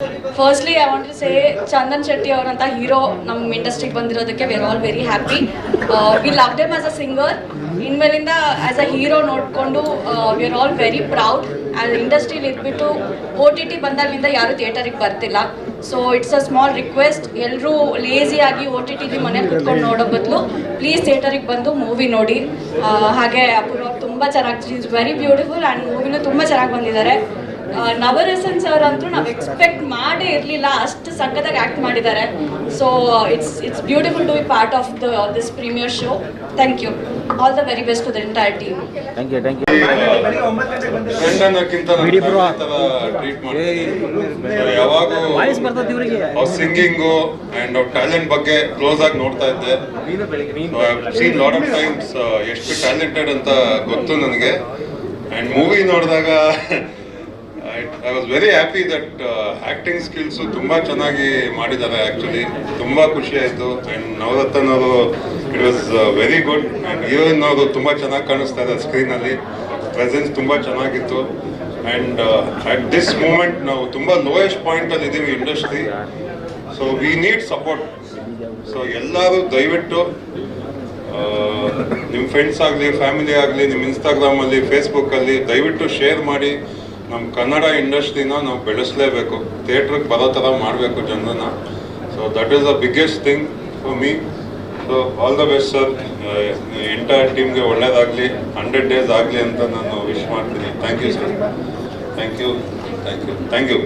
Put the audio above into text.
Firstly I want to say Chandan Shetty ಅವರಂತ hero ನಮ್ಮ ಇಂಡಸ್ಟ್ರಿಗೆ ಬಂದಿರೋದಕ್ಕೆ we are all very happy. We love them as a singer. ಇನ್ಮೇಲಿಂದ as a hero ನೋಡಿಕೊಂಡು we are all very proud. ಇಂಡಸ್ಟ್ರಿಲಿ ಇದ್ಬಿಟ್ಟು OTT ಬಂದಾಗಿಂದ ಯಾರು ಥಿಯೇಟರಿಗೆ ಬರ್ತಿಲ್ಲ. So it's a small request, ಎಲ್ಲರೂ ಲೇಸಿಯಾಗಿ OTTಲಿ ಮನೇಲಿ ಕುತ್ಕೊಂಡು ನೋಡೋ ಬದಲು ಪ್ಲೀಸ್ ಥಿಯೇಟರಿಗೆ ಬಂದು ಮೂವಿ ನೋಡಿ. ಹಾಗೆ ಅಪೂರ್ವ ತುಂಬ ಚೆನ್ನಾಗಿ, ಇಸ್ ವೆರಿ ಬ್ಯೂಟಿಫುಲ್ ಆ್ಯಂಡ್ ಮೂವಿನೂ ತುಂಬ ಚೆನ್ನಾಗಿ ಬಂದಿದ್ದಾರೆ. ನವರಸನ್ ಸರ್ ಅಂತೂ ನಾವು ಎಕ್ಸ್ಪೆಕ್ಟ್ ಮಾಡೇ ಇರಲಿಲ್ಲ, ಅಷ್ಟು ಸಖತ್ತಾಗಿ ಆ್ಯಕ್ಟ್ ಮಾಡಿದ್ದಾರೆ. So it's beautiful to be part of this premiere show. Thank you. All the very best to the entire team. Thank you. ಯಾವಾಗೂ ಸಿಂಗಿಂಗು ಅಂಡ್ ಅವ್ರ ಟ್ಯಾಲೆಂಟ್ ಬಗ್ಗೆ ಕ್ಲೋಸ್ ಆಗಿ ನೋಡ್ತಾ ಇದ್ದೆ. ಸೀನ್ ಲಾಟ್ ಆಫ್ ಟೈಮ್ಸ್ ಎಷ್ಟು talented ಅಂತ ಗೊತ್ತು ನನಗೆ. ಅಂಡ್ ಮೂವಿ ನೋಡಿದಾಗ I was very happy that acting skills ತುಂಬ ಚೆನ್ನಾಗಿ ಮಾಡಿದ್ದಾರೆ. ಆ್ಯಕ್ಚುಲಿ ತುಂಬ ಖುಷಿ ಆಯಿತು. ಆ್ಯಂಡ್ ನವರತ್ನ ಅವರು it was very good. And heroine ಅವರು ತುಂಬ ಚೆನ್ನಾಗಿ ಕಾಣಿಸ್ತಾ ಇದ್ದಾರೆ ಸ್ಕ್ರೀನಲ್ಲಿ. ಪ್ರೆಸೆನ್ಸ್ ತುಂಬ ಚೆನ್ನಾಗಿತ್ತು. ಆ್ಯಂಡ್ ಅಟ್ ದಿಸ್ ಮೂಮೆಂಟ್ ನಾವು ತುಂಬ ಲೋಯೆಸ್ಟ್ ಪಾಯಿಂಟಲ್ಲಿ ಇದ್ದೀವಿ industry. So we need support. So ಎಲ್ಲರೂ ದಯವಿಟ್ಟು ನಿಮ್ಮ ಫ್ರೆಂಡ್ಸ್ ಆಗಲಿ, ಫ್ಯಾಮಿಲಿ ಆಗಲಿ, ನಿಮ್ಮ ಇನ್ಸ್ಟಾಗ್ರಾಮಲ್ಲಿ, ಫೇಸ್ಬುಕ್ಕಲ್ಲಿ ದಯವಿಟ್ಟು ಶೇರ್ ಮಾಡಿ. ನಮ್ಮ ಕನ್ನಡ ಇಂಡಸ್ಟ್ರಿನ ನಾವು ಬೆಳೆಸಲೇಬೇಕು, ಥಿಯೇಟ್ರಿಗೆ ಬರೋ ಥರ ಮಾಡಬೇಕು ಜನರನ್ನ. So that is the biggest thing for me. So all the best sir. Entire ಟೀಮ್ಗೆ ಒಳ್ಳೇದಾಗಲಿ, 100 days ಆಗಲಿ ಅಂತ ನಾನು ವಿಶ್ ಮಾಡ್ತೀನಿ. Thank you sir. Thank you.